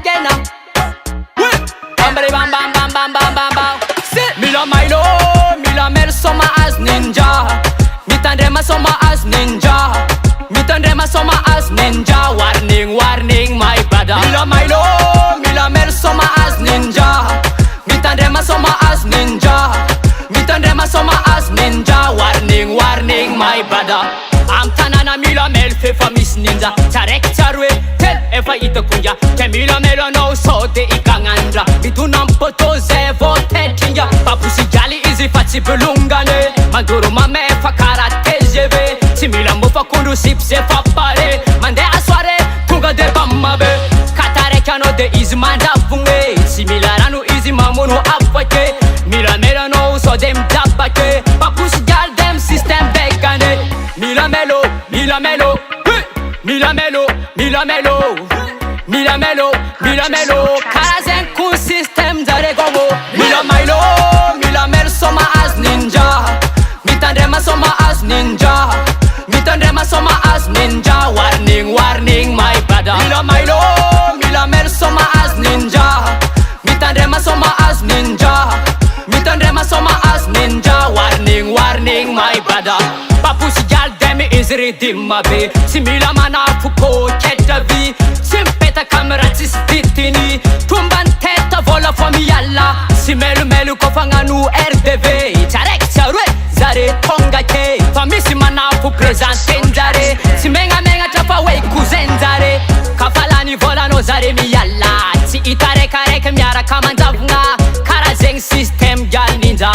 again now. Bambari bam bam bam bam bam bam bam. Mila Milo, Mila Mel soma as ninja. Mitandrema soma as ninja. Mitandrema soma as ninja. Warning, warning, my brother. Mila Milo, Mila Mel soma as ninja. Mitandrema soma as ninja. Mitandrema soma as ninja. Warning, warning, my brother. I'm Tanana Mila Mel fefa miss ninja. Tarek tarwe tel efa itakunya. Ke Mila Mel no so de ikangandra. Bidunam poto zevo tetinja. Papusi jali easy fati belungane. Manduro mame efa karate jeve. Si Mila mo fa kundu sip se fa pare. Mande asware tunga de bamabe. Katare kano de easy manda funge. Si Mila ranu easy mamuno afake. Mila Mel no so dem dabake. Papusi jal dem system begane. Mila Melo, Mila Melo, Mila Melo, Mila Melo, Mila Melo, Mila Melo. Karazen kun system zare gomo. Mila Milo, Mila Mel soma as ninja. Mitandrema soma as ninja. Mitandrema soma as ninja. Warning, warning, my brother. Mila Milo, Mila Mel soma as ninja. Mitandrema soma as ninja. Mitandrema soma as ninja. Warning, warning, my brother. Papusi jal demi is ridimma be. Simila mana fuko ketta vi. Simpeta kamera tistitini. Tumban teta vola fomi yalla. Simelu melu kofanganu RDV. Tarek sarwe zare tonga ke. Famisi mana fu presenten zare. Simenga menga tapa we kuzenzare. Kafalani vola no zare mi yalla. Si itare kare kemyara kamandavnga. Karazeng system gal ninja.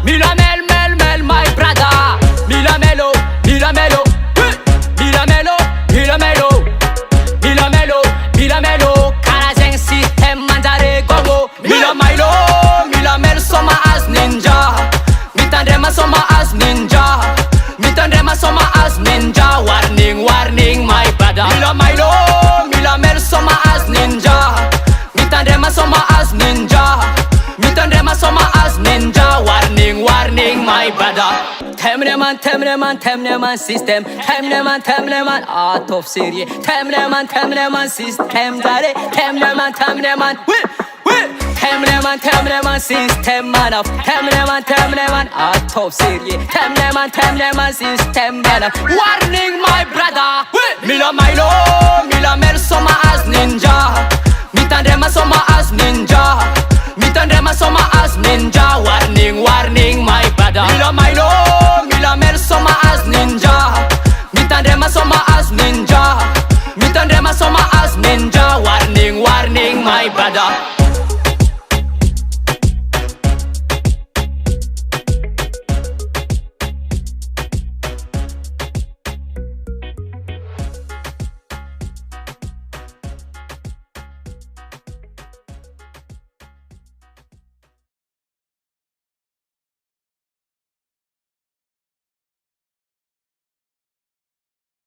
Mila Mel Mel Mel my brother. Mila Melo, Mila Melo, Mila Melo, Mila Melo, Mila Melo, Mila Melo. Karazeng system mandare gogo. Mila Milo, Mila Mel soma as ninja. Mitandrema soma as ninja. Mitandrema soma as ninja. Warning, warning, my brother. Mila Milo, Mila Mel soma as ninja. Mitandrema soma as ninja. Mitandrema soma as ninja. Warning, warning, my brother. Temneman system. Temneman out of serie. Temneman system dare. Temneman Temneman system man of. Temneman out of serie. Temneman system man of. Warning, my brother. Mila Milo, Mila Mel soma as ninja. Mitandrema soma as ninja. Mitandrema soma as ninja. Warning, warning, my brother. Mila Milo, Mila Mel soma as ninja. Mitandrema soma as ninja. Mitandrema soma as ninja. Warning, warning, my brother.